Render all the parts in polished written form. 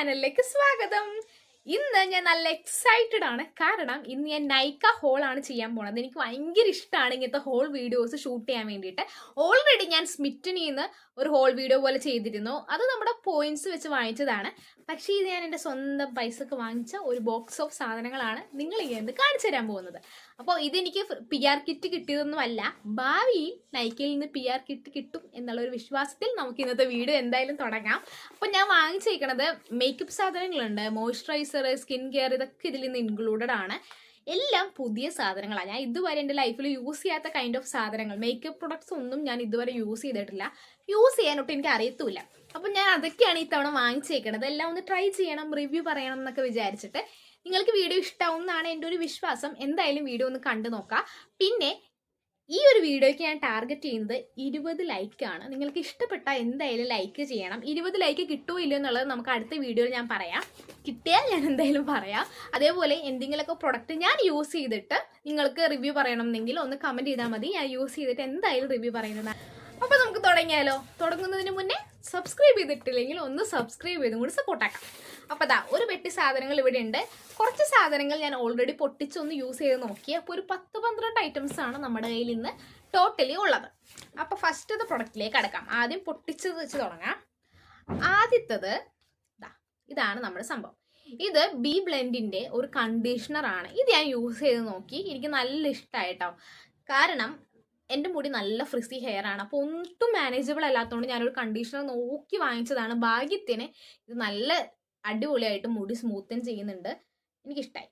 ചാനലിലേക്ക് സ്വാഗതം. ഇന്ന് ഞാൻ നല്ല എക്സൈറ്റഡ് ആണ്. കാരണം ഇന്ന് ഞാൻ നൈക്ക ഹോൾ ആണ് ചെയ്യാൻ പോണത്. എനിക്ക് ഭയങ്കര ഇഷ്ടമാണ് ഇങ്ങനത്തെ ഹോൾ വീഡിയോസ് ഷൂട്ട് ചെയ്യാൻ വേണ്ടിയിട്ട്. ഓൾറെഡി ഞാൻ സ്മിറ്റിനിൽ നിന്ന് ഒരു ഹോൾ വീഡിയോ പോലെ ചെയ്തിരുന്നു. അത് നമ്മുടെ പോയിന്റ്സ് വെച്ച് വാങ്ങിച്ചതാണ്. പക്ഷേ ഇത് ഞാൻ എൻ്റെ സ്വന്തം പൈസക്ക് വാങ്ങിച്ച ഒരു ബോക്സ് ഓഫ് സാധനങ്ങളാണ് നിങ്ങൾ ഇങ്ങനെ കാണിച്ചു തരാൻ പോകുന്നത്. അപ്പോൾ ഇതെനിക്ക് PR കിറ്റ് കിട്ടിയതൊന്നുമല്ല. ഭാവിയിൽ നൈക്കയിൽ നിന്ന് PR കിറ്റ് കിട്ടും എന്നുള്ളൊരു വിശ്വാസത്തിൽ നമുക്ക് ഇന്നത്തെ വീഡിയോ എന്തായാലും തുടങ്ങാം. അപ്പോൾ ഞാൻ വാങ്ങിച്ചിരിക്കുന്നത് മേക്കപ്പ് സാധനങ്ങളുണ്ട്, മോയ്സ്ചറൈസർ, സ്കിൻ കെയർ, ഇതൊക്കെ ഇതിൽ നിന്ന് ഇൻക്ലൂഡഡ് ആണ്. എല്ലാം പുതിയ സാധനങ്ങളാണ്. ഞാൻ ഇതുവരെ എൻ്റെ ലൈഫിൽ യൂസ് ചെയ്യാത്ത കൈൻഡ് ഓഫ് സാധനങ്ങൾ, മേക്കപ്പ് പ്രൊഡക്ട്സ് ഒന്നും ഞാൻ ഇതുവരെ യൂസ് ചെയ്തിട്ടില്ല. യൂസ് ചെയ്യാനൊട്ട് എനിക്ക് അറിയത്തുമില്ല. അപ്പം ഞാൻ അതൊക്കെയാണ് ഇത്തവണ വാങ്ങിച്ചേക്കുന്നത്. എല്ലാം ഒന്ന് ട്രൈ ചെയ്യണം, റിവ്യൂ പറയണം എന്നൊക്കെ വിചാരിച്ചിട്ട്. നിങ്ങൾക്ക് വീഡിയോ ഇഷ്ടമാവും എന്നാണ് എൻ്റെ ഒരു വിശ്വാസം. എന്തായാലും വീഡിയോ ഒന്ന് കണ്ടു നോക്കാം. പിന്നെ ഈ ഒരു വീഡിയോയ്ക്ക് ഞാൻ ടാർഗറ്റ് ചെയ്യുന്നത് 20 ലൈക്കാണ്. നിങ്ങൾക്ക് ഇഷ്ടപ്പെട്ടാൽ എന്തായാലും ലൈക്ക് ചെയ്യണം. 20 ലൈക്ക് കിട്ടുമോ ഇല്ലയോ എന്നുള്ളത് നമുക്ക് അടുത്ത വീഡിയോയിൽ ഞാൻ പറയാം. കിട്ടിയാൽ ഞാൻ എന്തായാലും പറയാം. അതേപോലെ എന്തെങ്കിലുമൊക്കെ പ്രൊഡക്റ്റ് ഞാൻ യൂസ് ചെയ്തിട്ട് നിങ്ങൾക്ക് റിവ്യൂ പറയണമെന്നെങ്കിൽ ഒന്ന് കമൻറ്റ് ചെയ്താൽ മതി. ഞാൻ യൂസ് ചെയ്തിട്ട് എന്തായാലും റിവ്യൂ പറയുന്നതാണ്. അപ്പോൾ നമുക്ക് തുടങ്ങിയാലോ? തുടങ്ങുന്നതിന് മുന്നേ സബ്സ്ക്രൈബ് ചെയ്തിട്ടില്ലെങ്കിൽ ഒന്ന് സബ്സ്ക്രൈബ് ചെയ്തും കൂടി സപ്പോർട്ടാക്കാം. അപ്പോൾ അതാ ഒരു പെട്ടി സാധനങ്ങൾ ഇവിടെ ഉണ്ട്. കുറച്ച് സാധനങ്ങൾ ഞാൻ ഓൾറെഡി പൊട്ടിച്ചൊന്ന് യൂസ് ചെയ്ത് നോക്കി. അപ്പോൾ ഒരു 10-12 ഐറ്റംസ് ആണ് നമ്മുടെ കയ്യിൽ ഇന്ന് ടോട്ടലി ഉള്ളത്. അപ്പോൾ ഫസ്റ്റത്തെ പ്രൊഡക്റ്റിലേക്ക് അടക്കാം. ആദ്യം പൊട്ടിച്ചത് വെച്ച് തുടങ്ങാം. ആദ്യത്തത് ഇതാണ് നമ്മുടെ സംഭവം. ഇത് ബി ബ്ലെൻഡിൻ്റെ ഒരു കണ്ടീഷണറാണ്. ഇത് ഞാൻ യൂസ് ചെയ്ത് നോക്കി. എനിക്ക് നല്ല ഇഷ്ടമായിട്ടോ. കാരണം എൻ്റെ മുടി നല്ല ഫ്രിസി ഹെയർ ആണ്. അപ്പോൾ ഒട്ടും മാനേജബിൾ അല്ലാത്തതുകൊണ്ട് ഞാനൊരു കണ്ടീഷണർ നോക്കി വാങ്ങിച്ചതാണ്. ഭാഗ്യത്തിന് ഇത് നല്ല അടിപൊളിയായിട്ട് മുടി സ്മൂത്തൻ ചെയ്യുന്നുണ്ട്. എനിക്കിഷ്ടമായി.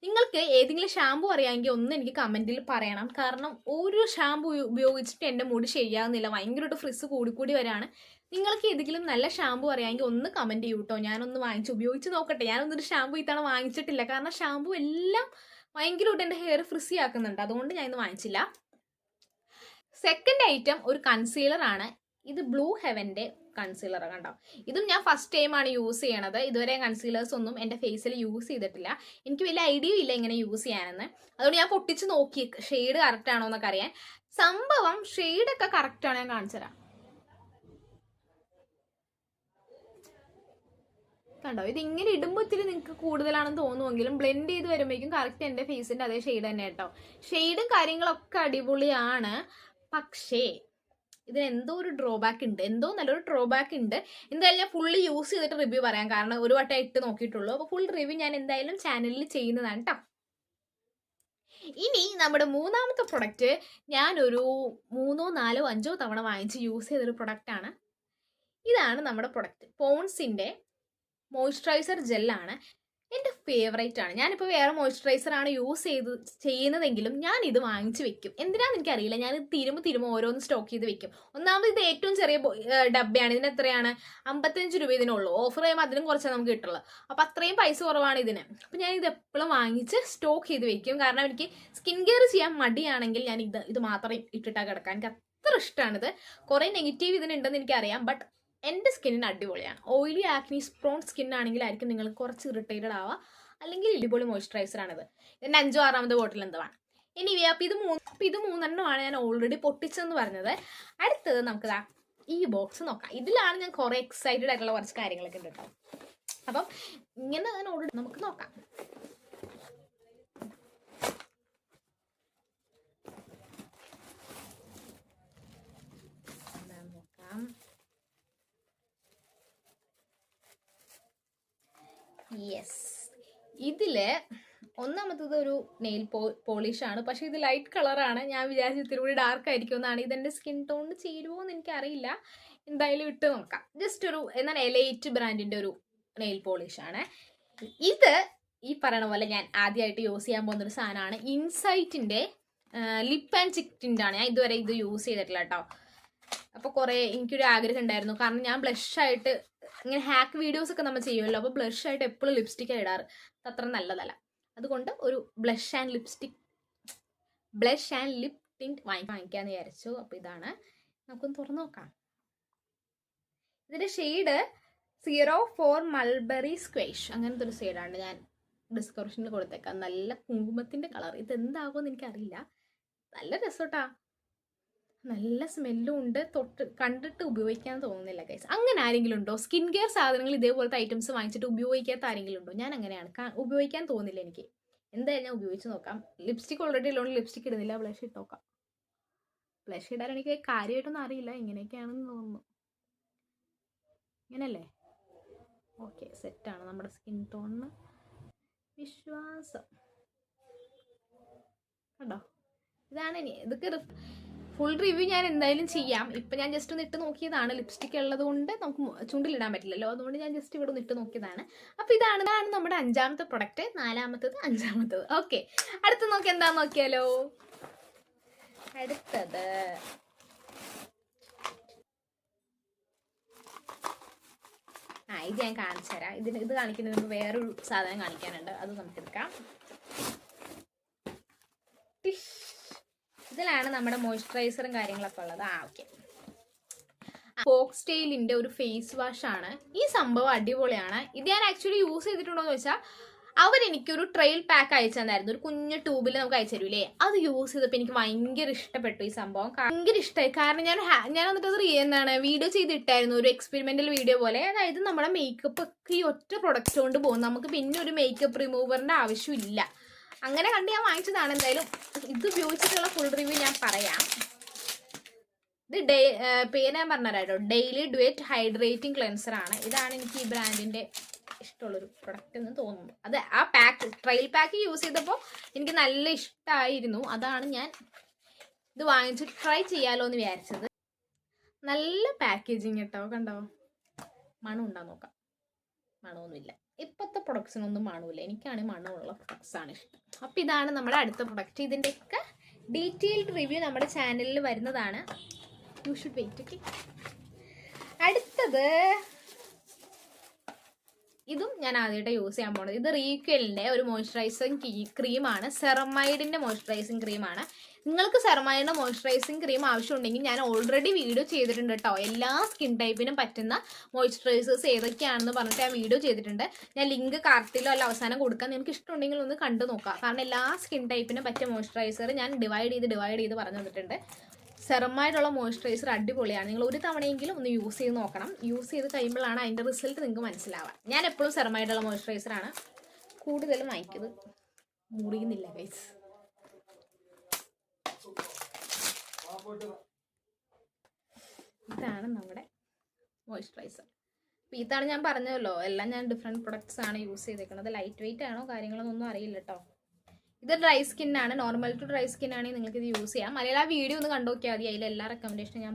നിങ്ങൾക്ക് ഏതെങ്കിലും ഷാമ്പു അറിയാമെങ്കിൽ ഒന്ന് എനിക്ക് കമൻറ്റിൽ പറയണം. കാരണം ഒരു ഷാമ്പു ഉപയോഗിച്ചിട്ട് എൻ്റെ മുടി ശരിയാകുന്നില്ല. ഭയങ്കരമായിട്ട് ഫ്രിസ് കൂടിക്കൂടി വരാണ്. നിങ്ങൾക്ക് ഏതെങ്കിലും നല്ല ഷാമ്പു അറിയാമെങ്കിൽ ഒന്ന് കമൻറ്റ് ചെയ്യൂ കേട്ടോ. ഞാനൊന്ന് ഉപയോഗിച്ച് നോക്കട്ടെ. ഞാനൊന്നൊരു ഷാമ്പു ഇത്തവണ വാങ്ങിച്ചിട്ടില്ല. കാരണം ഷാമ്പു എല്ലാം ഭയങ്കരമായിട്ട് എൻ്റെ ഹെയർ ഫ്രിസി ആക്കുന്നുണ്ട്. അതുകൊണ്ട് ഞാൻ ഇന്ന് വാങ്ങിച്ചില്ല. സെക്കൻഡ് ഐറ്റം ഒരു കൺസീലർ ആണ്. ഇത് ബ്ലൂ ഹെവൻ്റെ കൺസീലർ കണ്ടോ. ഇതും ഞാൻ ഫസ്റ്റ് ടൈമാണ് യൂസ് ചെയ്യണത്. ഇതുവരെ കൺസീലേഴ്സ് ഒന്നും എൻ്റെ ഫേസിൽ യൂസ് ചെയ്തിട്ടില്ല. എനിക്ക് വലിയ ഐഡിയ ഇല്ല ഇങ്ങനെ യൂസ് ചെയ്യാനെന്ന്. അതുകൊണ്ട് ഞാൻ പൊട്ടിച്ച് നോക്കി ഷെയ്ഡ് കറക്റ്റ് ആണോ എന്നൊക്കെ അറിയാൻ. സംഭവം ഷെയ്ഡൊക്കെ കറക്റ്റാണ്. ഞാൻ കാണിച്ചു തരാം. കണ്ടോ, ഇത് ഇങ്ങനെ ഇടുമ്പോൾ ഇത്തിരി നിങ്ങൾക്ക് കൂടുതലാണെന്ന് തോന്നുമെങ്കിലും ബ്ലെൻഡ് ചെയ്ത് വരുമ്പോഴേക്കും കറക്റ്റ് എൻ്റെ ഫേസിൻ്റെ അതേ ഷെയ്ഡ് തന്നെ കേട്ടോ. ഷെയ്ഡും കാര്യങ്ങളൊക്കെ അടിപൊളിയാണ്. പക്ഷേ ഇതിന് എന്തോ ഒരു ഡ്രോബാക്ക് ഉണ്ട്. എന്തോ നല്ലൊരു ഡ്രോബാക്ക് ഉണ്ട്. എന്തായാലും ഞാൻ ഫുള്ള് യൂസ് ചെയ്തിട്ട് റിവ്യൂ പറയാം. കാരണം ഒരു വട്ടം ഇട്ട് നോക്കിയിട്ടുള്ളൂ. അപ്പോൾ ഫുൾ റിവ്യൂ ഞാൻ എന്തായാലും ചാനലിൽ ചെയ്യുന്നതാണ് കേട്ടോ. ഇനി നമ്മുടെ മൂന്നാമത്തെ പ്രൊഡക്റ്റ് ഞാനൊരു 3-4-5 തവണ വാങ്ങിച്ച് യൂസ് ചെയ്തൊരു പ്രൊഡക്റ്റാണ്. ഇതാണ് നമ്മുടെ പ്രൊഡക്റ്റ്. പോൺസിൻ്റെ മോയ്സ്ചറൈസർ ജെല്ലാണ്. എൻ്റെ ഫേവറേറ്റ് ആണ്. ഞാനിപ്പോൾ വേറെ മോയ്സ്ചറൈസറാണ് യൂസ് ചെയ്യുന്നതെങ്കിലും ഞാൻ ഇത് വാങ്ങിച്ച് വെക്കും. എന്തിനാണെന്ന് എനിക്കറിയില്ല. ഞാനിത് തിരുമ്പ് ഓരോന്ന് സ്റ്റോക്ക് ചെയ്ത് വെക്കും. ഒന്നാമത് ഇത് ഏറ്റവും ചെറിയ ഡബ്ബയാണ്. ഇതിന് എത്രയാണ്? 55 രൂപ ഇതിനുള്ളൂ. ഓഫർ ചെയ്യുമ്പോൾ അതിനും കുറച്ചാണ് നമുക്ക് കിട്ടുള്ളൂ. അപ്പോൾ അത്രയും പൈസ കുറവാണ് ഇതിന്. അപ്പോൾ ഞാൻ ഇത് എപ്പോഴും വാങ്ങിച്ച് സ്റ്റോക്ക് ചെയ്ത് വെക്കും. കാരണം എനിക്ക് സ്കിൻ കെയർ ചെയ്യാൻ മടിയാണെങ്കിൽ ഞാൻ ഇത് മാത്രം ഇട്ടിട്ടാണ് കിടക്കാൻ. എനിക്ക് അത്ര ഇഷ്ടമാണിത്. കുറേ നെഗറ്റീവ് ഇതിനുണ്ടെന്ന് എനിക്കറിയാം. ബട്ട് എൻ്റെ സ്കിന്നിന് അടിപൊളിയാണ്. ഓയിലി ആക്നീസ് പ്രോൺ സ്കിന്നാണെങ്കിലായിരിക്കും നിങ്ങൾ കുറച്ച് ഇറിറ്റേറ്റഡ് ആവുക. അല്ലെങ്കിൽ അടിപൊളി മോയ്സ്ചറൈസറാണിത്. ഇതിൻ്റെ 5-6ാമത്തെ ബോട്ടിൽ എന്തുവാണ്. എനിവേ അപ്പോൾ ഇത് മൂന്നെണ്ണമാണ് ഞാൻ ഓൾറെഡി പൊട്ടിച്ചെന്ന് പറഞ്ഞത്. അടുത്തത് നമുക്ക് ഈ ബോക്സ് നോക്കാം. ഇതിലാണ് ഞാൻ കുറേ എക്സൈറ്റഡ് ആയിട്ടുള്ള കുറച്ച് കാര്യങ്ങളൊക്കെ ഉണ്ട് കേട്ടോ. അപ്പം ഇങ്ങനെ ഓൾറെഡി നമുക്ക് നോക്കാം. യെസ്, ഇതില് ഒന്നാമത്തത് ഒരു നെയിൽ പോളിഷാണ്. പക്ഷെ ഇത് ലൈറ്റ് കളറാണ്. ഞാൻ വിചാരിച്ചു ഇത്തിരി കൂടി ഡാർക്ക് ആയിരിക്കും എന്നാണ്. ഇതെൻ്റെ സ്കിൻ ടോണിന് ചേരുമോ എന്ന് എനിക്കറിയില്ല. എന്തായാലും ഇട്ട് നോക്കാം. ജസ്റ്റ് ഒരു എന്താണ് എലൈറ്റ് ബ്രാൻഡിൻ്റെ ഒരു നെയിൽ പോളിഷാണ് ഇത്. ഈ പറയണ പോലെ ഞാൻ ആദ്യമായിട്ട് യൂസ് ചെയ്യാൻ പോകുന്നൊരു സാധനമാണ്. ഇൻസൈറ്റിൻ്റെ ലിപ്പ് ആൻഡ് ചിക്കിൻ്റെ ആണ്. ഞാൻ ഇതുവരെ ഇത് യൂസ് ചെയ്തിട്ടില്ല കേട്ടോ. അപ്പോൾ കുറേ എനിക്കൊരു ആഗ്രഹം ഉണ്ടായിരുന്നു. കാരണം ഞാൻ ബ്ലഷായിട്ട് ഇങ്ങനെ ഹാക്ക് വീഡിയോസ് ഒക്കെ നമ്മൾ ചെയ്യുമല്ലോ. അപ്പോൾ ബ്ലഷായിട്ട് എപ്പോഴും ലിപ്സ്റ്റിക്കാണ് ഇടാറ്. അത്ര നല്ലതല്ല. അതുകൊണ്ട് ഒരു ബ്ലഷ് ആൻഡ് ലിപ് ടിൻറ്റ് വാങ്ങിക്കാമെന്ന് വിചാരിച്ചു. അപ്പോൾ ഇതാണ്. നമുക്കൊന്ന് തുറന്നു നോക്കാം. ഇതിൻ്റെ ഷെയ്ഡ് 04 മൾബറി സ്ക്വേഷ് അങ്ങനത്തെ ഒരു ഷെയ്ഡാണ്. ഞാൻ ഡിസ്ക്രിപ്ഷനിൽ കൊടുത്തേക്കാം. നല്ല കുങ്കുമത്തിൻ്റെ കളർ. ഇതെന്താകുമെന്ന് എനിക്കറിയില്ല. നല്ല രസോട്ടാ. നല്ല സ്മെല്ലും ഉണ്ട്, കണ്ടിട്ട് ഉപയോഗിക്കാൻ തോന്നുന്നില്ല ഗൈസ്. അങ്ങനെ ആരെങ്കിലും ഉണ്ടോ? സ്കിൻ കെയർ സാധനങ്ങൾ ഇതേപോലത്തെ ഐറ്റംസ് വാങ്ങിച്ചിട്ട് ഉപയോഗിക്കാത്ത ആരെങ്കിലും ഉണ്ടോ? ഞാൻ അങ്ങനെയാണ്, ഉപയോഗിക്കാൻ തോന്നില്ല എനിക്ക്. എന്തായാലും ഞാൻ ഉപയോഗിച്ച് നോക്കാം. ലിപ്സ്റ്റിക് ഓൾറെഡി ഉള്ളതുകൊണ്ട് ലിപ്സ്റ്റിക് ഇടുന്നില്ല, ബ്ലഷ് ഇട്ട് നോക്കാം. ബ്ലഷ് ഇടാൻ എനിക്ക് കാര്യമായിട്ടൊന്നും അറിയില്ല, ഇങ്ങനെയൊക്കെയാണെന്ന് തോന്നുന്നു. ഇങ്ങനല്ലേ? ഓക്കെ, സെറ്റാണ് നമ്മുടെ സ്കിൻ ടോണിന്. വിശ്വാസം കണ്ടോ? ഇതാണ് ഇതൊക്കെ ഫുൾ റിവ്യൂ ഞാൻ എന്തായാലും ചെയ്യാം. ഇപ്പം ഞാൻ ജസ്റ്റ് ഒന്ന് ഇട്ട് നോക്കിയതാണ്. ലിപ്സ്റ്റിക് ഉള്ളത് കൊണ്ട് നമുക്ക് ചുണ്ടിലിടാൻ പറ്റില്ലല്ലോ, അതുകൊണ്ട് ഞാൻ ജസ്റ്റ് ഇവിടെ ഒന്ന് ഇട്ട് നോക്കിയതാണ്. അപ്പോൾ ഇതാണ് നമ്മുടെ 5ാമത്തെ പ്രൊഡക്റ്റ്. 4ാമത്തത്, 5ാമത്തത്. ഓക്കെ, അടുത്ത് നോക്കി എന്താന്ന് നോക്കിയാലോ. അടുത്തത് ഇത് ഞാൻ കാണിച്ചു തരാം. ഇത് കാണിക്കുന്നതിന് മുമ്പ് വേറൊരു സാധനം കാണിക്കാനുണ്ട്, അത് നമുക്ക് എടുക്കാം. ഇതിലാണ് നമ്മുടെ മോയ്സ്ചറൈസറും കാര്യങ്ങളൊക്കെ ഉള്ളത്. ഓക്കെ, ഫോക്സ്റ്റെയിലിന്റെ ഒരു ഫേസ് വാഷ് ആണ്. ഈ സംഭവം അടിപൊളിയാണ്. ഇത് ഞാൻ ആക്ച്വലി യൂസ് ചെയ്തിട്ടുണ്ടോ എന്ന് വെച്ചാൽ അവരെനിക്കൊരു ട്രയൽ പാക്ക് അയച്ചു തന്നായിരുന്നു. ഒരു കുഞ്ഞു ട്യൂബിൽ നമുക്ക് അയച്ചു തരൂലേ, അത് യൂസ് ചെയ്തപ്പോൾ എനിക്ക് ഭയങ്കര ഇഷ്ടപ്പെട്ടു. ഈ സംഭവം ഭയങ്കര ഇഷ്ടമായി. കാരണം ഞാൻ എന്നിട്ട് അത് വീഡിയോ ചെയ്തിട്ടായിരുന്നു, ഒരു എക്സ്പെരിമെന്റൽ വീഡിയോ പോലെ. അതായത് നമ്മുടെ മേക്കപ്പ് ഒക്കെ ഈ ഒറ്റ പ്രൊഡക്റ്റ് കൊണ്ട് പോകും, നമുക്ക് പിന്നെ ഒരു മേക്കപ്പ് റിമൂവറിന്റെ ആവശ്യമില്ല. അങ്ങനെ കണ്ട് ഞാൻ വാങ്ങിച്ചതാണ്. എന്തായാലും ഇത് ഉപയോഗിച്ചിട്ടുള്ള ഫുൾ റിവ്യൂ ഞാൻ പറയാം. ഇത് പേര് ഞാൻ പറഞ്ഞുതരാട്ടോ, ഡെയിലി ഡ്യുവറ്റ് ഹൈഡ്രേറ്റിംഗ് ക്ലെൻസർ ആണ്. ഇതാണ് എനിക്ക് ഈ ബ്രാൻഡിന്റെ ഇഷ്ടമുള്ളൊരു പ്രൊഡക്റ്റ് എന്ന് തോന്നുന്നു. അത് ആ ട്രയൽ പാക്ക് യൂസ് ചെയ്തപ്പോൾ എനിക്ക് നല്ല ഇഷ്ടമായിരുന്നു. അതാണ് ഞാൻ ഇത് വാങ്ങിച്ചിട്ട് ട്രൈ ചെയ്യാലോ എന്ന് വിചാരിച്ചത്. നല്ല പാക്കേജിങ് കേട്ടോ, കണ്ടോ? മണം ഉണ്ടാ നോക്കാം. മണമൊന്നുമില്ല. ഇപ്പോഴത്തെ പ്രൊഡക്ട്സിനൊന്നും മണമില്ല. എനിക്കാണെങ്കിൽ മണമുള്ള പ്രൊഡക്ട്സ് ആണ് ഇഷ്ടം. അപ്പം ഇതാണ് നമ്മുടെ അടുത്ത പ്രൊഡക്റ്റ്. ഇതിൻ്റെയൊക്കെ ഡീറ്റെയിൽഡ് റിവ്യൂ നമ്മുടെ ചാനലിൽ വരുന്നതാണ്. You should wait. ഓക്കെ, അടുത്തത് ഇതും ഞാൻ ആദ്യമായിട്ട് യൂസ് ചെയ്യാൻ പോകുന്നത്. ഇത് റീക്വലിൻ്റെ ഒരു മോയ്സ്ചറൈസിങ് ക്രീമാണ്. സെറമൈഡിൻ്റെ മോയ്സ്ചറൈസിങ് ക്രീമാണ്. നിങ്ങൾക്ക് സെറമൈഡിൻ്റെ മോയ്സ്ചറൈസിങ് ക്രീം ആവശ്യമുണ്ടെങ്കിൽ ഞാൻ ഓൾറെഡി വീഡിയോ ചെയ്തിട്ടുണ്ട് കേട്ടോ. എല്ലാ സ്കിൻ ടൈപ്പിനും പറ്റുന്ന മോയ്സ്ചറൈസേഴ്സ് ഏതൊക്കെയാണെന്ന് പറഞ്ഞിട്ട് ഞാൻ വീഡിയോ ചെയ്തിട്ടുണ്ട്. ഞാൻ ലിങ്ക് കാർട്ടിലോ അല്ല അവസാനം കൊടുക്കാൻ, നിങ്ങൾക്ക് ഇഷ്ടമുണ്ടെങ്കിൽ ഒന്ന് കണ്ടു നോക്കാം. കാരണം എല്ലാ സ്കിൻ ടൈപ്പിനും പറ്റിയ മോയ്സ്ചറൈസർ ഞാൻ ഡിവൈഡ് ചെയ്ത് പറഞ്ഞു തന്നിട്ടുണ്ട്. സെറമായിട്ടുള്ള മോയ്സ്ചറൈസർ അടിപൊളിയാണ്. നിങ്ങൾ ഒരു തവണയെങ്കിലും ഒന്ന് യൂസ് ചെയ്ത് നോക്കണം. യൂസ് ചെയ്ത് കഴിയുമ്പോഴാണ് അതിൻ്റെ റിസൾട്ട് നിങ്ങൾക്ക് മനസ്സിലാവാം. ഞാൻ എപ്പോഴും സെറമായിട്ടുള്ള മോയ്സ്ചറൈസറാണ് കൂടുതലും വാങ്ങിക്കുന്നത്. മുറിയുന്നില്ല ഗൈസ്. ഇതാണ് നമ്മുടെ മോയ്സ്ചറൈസർ. അപ്പോൾ ഇതാണ് ഞാൻ പറഞ്ഞല്ലോ, എല്ലാം ഞാൻ ഡിഫറെൻറ്റ് പ്രൊഡക്ട്സ് ആണ് യൂസ് ചെയ്തേക്കുന്നത്. ലൈറ്റ് വെയിറ്റ് ആണോ കാര്യങ്ങളൊന്നും അറിയില്ല കേട്ടോ. ഇത് ഡ്രൈ സ്കിന്നാണ്, നോർമൽ ടു ഡ്രൈ സ്കിൻ ആണെങ്കിൽ നിങ്ങൾക്ക് ഇത് യൂസ് ചെയ്യാം. അല്ലെങ്കിൽ ആ വീഡിയോ ഒന്ന് കണ്ടു നോക്കിയാൽ മതി, അതിൽ എല്ലാ റെക്കമെൻഡേഷനും ഞാൻ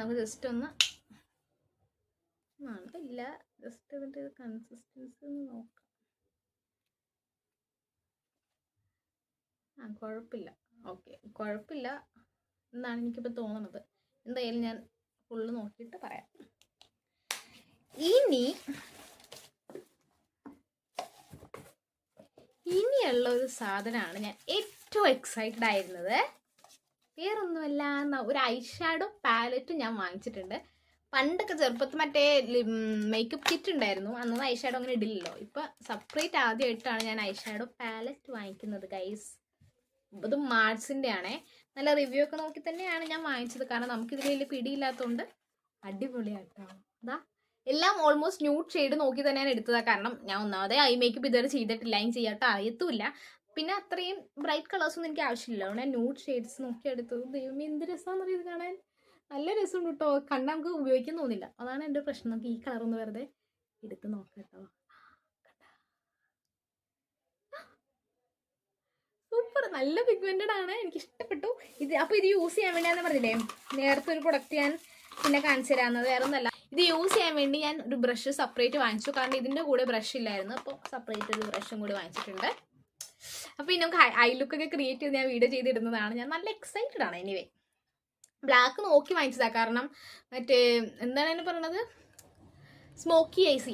നമുക്ക് ജസ്റ്റ് ഒന്ന് ഇല്ല ജസ്റ്റ് ഇതിൻ്റെ കൺസിസ്റ്റൻസി ഒന്ന് നോക്കാം. കുഴപ്പമില്ല. ഓക്കെ, കുഴപ്പമില്ല എന്നാണ് എനിക്കിപ്പോൾ തോന്നുന്നത്. എന്തായാലും ഞാൻ ഫുള്ള് നോക്കിയിട്ട് പറയാം. ഇനിയുള്ള ഒരു സാധനമാണ് ഞാൻ ഏറ്റവും എക്സൈറ്റഡ് ആയിരുന്നത്. വേറൊന്നുമല്ല, ഒരു ഐഷാഡോ പാലറ്റ് ഞാൻ വാങ്ങിച്ചിട്ടുണ്ട്. പണ്ടൊക്കെ ചെറുപ്പത്തിൽ മറ്റേ മേക്കപ്പ് കിറ്റ് ഉണ്ടായിരുന്നു, അന്നൊന്നും ഐഷാഡോ അങ്ങനെ ഇടില്ലല്ലോ. ഇപ്പം സെപ്പറേറ്റ് ആദ്യമായിട്ടാണ് ഞാൻ ഐഷാഡോ പാലറ്റ് വാങ്ങിക്കുന്നത് ഗൈസ്. ഇത് മാർസിൻ്റെ ആണേ. നല്ല റിവ്യൂ ഒക്കെ നോക്കി തന്നെയാണ് ഞാൻ വാങ്ങിച്ചത്. കാരണം നമുക്കിതിൽ വലിയ പിടിയില്ലാത്തതുകൊണ്ട് അടിപൊളിയായിട്ടോ. അതാ എല്ലാം ഓൾമോസ്റ്റ് ന്യൂഡ് ഷെയ്ഡ് നോക്കി തന്നെയാണ് എടുത്തതാണ്. കാരണം ഞാൻ ഒന്നാമതേ ഐ മേക്കപ്പ് ഇതുവരെ ചെയ്തിട്ടില്ല, അതിന് ചെയ്യാട്ടോ അറിയത്തുമില്ല. പിന്നെ അത്രയും ബ്രൈറ്റ് കളേഴ്സൊന്നും എനിക്ക് ആവശ്യമില്ല, അതുകൊണ്ട് ഞാൻ ന്യൂഡ് ഷെയ്ഡ്സ് നോക്കി എടുത്തത്. ദൈവമേ എന്ത് രസമാണെന്ന് അറിയത് കാണാൻ. നല്ല രസമുണ്ട് കേട്ടോ, കണ്ടാൽ നമുക്ക് ഉപയോഗിക്കാൻ തോന്നില്ല. അതാണ് എൻ്റെ പ്രശ്നം. നമുക്ക് ഈ കളറൊന്ന് വെറുതെ എടുത്ത് നോക്കാം കേട്ടോ. സൂപ്പർ, നല്ല പിഗ്മെന്റഡ് ആണ്, എനിക്ക് ഇഷ്ടപ്പെട്ടു ഇത്. അപ്പോൾ ഇത് യൂസ് ചെയ്യാൻ വേണ്ടിയാന്ന് പറഞ്ഞില്ലേ നേരത്തെ ഒരു പ്രൊഡക്റ്റ് ഞാൻ പിന്നെ കാണിച്ചു തരാമെന്നത്. വേറെ ഒന്നല്ല, ഇത് യൂസ് ചെയ്യാൻ വേണ്ടി ഞാൻ ഒരു ബ്രഷ് സെപ്പറേറ്റ് വാങ്ങിച്ചു. കാരണം ഇതിൻ്റെ കൂടെ ബ്രഷ് ഇല്ലായിരുന്നു, അപ്പോൾ സെപ്പറേറ്റ് ഒരു ബ്രഷും കൂടി വാങ്ങിച്ചിട്ടുണ്ട്. അപ്പോൾ ഇനി നമുക്ക് ഐ ലുക്കൊക്കെ ക്രിയേറ്റ് ചെയ്ത് ഞാൻ വീഡിയോ ചെയ്തിടുന്നതാണ്. ഞാൻ നല്ല എക്സൈറ്റഡ് ആണ്. എനിവേ ബ്ലാക്ക് നോക്കി വാങ്ങിച്ചതാണ്. കാരണം മറ്റേ എന്താണ് അതിന് പറയണത്, സ്മോക്കി ഐസ്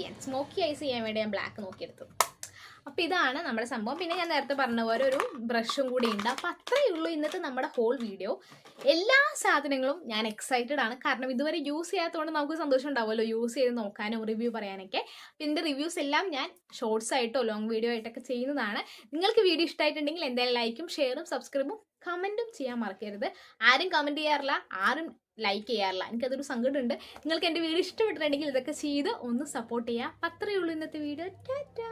ചെയ്യാൻ വേണ്ടി ഞാൻ ബ്ലാക്ക് നോക്കിയെടുത്തു. അപ്പോൾ ഇതാണ് നമ്മുടെ സംഭവം. പിന്നെ ഞാൻ നേരത്തെ പറഞ്ഞ പോലെ ഒരു ബ്രഷും കൂടി ഉണ്ട്. അപ്പോൾ അത്രയേ ഉള്ളൂ ഇന്നത്തെ നമ്മുടെ ഹോൾ വീഡിയോ. എല്ലാ സാധനങ്ങളും ഞാൻ എക്സൈറ്റഡ് ആണ്, കാരണം ഇതുവരെ യൂസ് ചെയ്യാത്തതുകൊണ്ട് നമുക്ക് സന്തോഷം ഉണ്ടാവുമല്ലോ യൂസ് ചെയ്ത് നോക്കാനും റിവ്യൂ പറയാനൊക്കെ. ഇതിൻ്റെ റിവ്യൂസ് എല്ലാം ഞാൻ ഷോർട്സ് ആയിട്ടോ ലോങ് വീഡിയോ ആയിട്ടൊക്കെ ചെയ്യുന്നതാണ്. നിങ്ങൾക്ക് വീഡിയോ ഇഷ്ടമായിട്ടുണ്ടെങ്കിൽ എന്തായാലും ലൈക്കും ഷെയറും സബ്സ്ക്രൈബും കമൻറ്റും ചെയ്യാൻ മറക്കരുത്. ആരും കമൻറ്റ് ചെയ്യാറില്ല, ആരും ലൈക്ക് ചെയ്യാറില്ല. എനിക്കതൊരു സങ്കടമുണ്ട്. നിങ്ങൾക്ക് എൻ്റെ വീഡിയോ ഇഷ്ടപ്പെട്ടിട്ടുണ്ടെങ്കിൽ ഇതൊക്കെ ചെയ്ത് ഒന്ന് സപ്പോർട്ട് ചെയ്യുക. അത്രയേ ഉള്ളൂ ഇന്നത്തെ വീഡിയോ. ടാറ്റാ.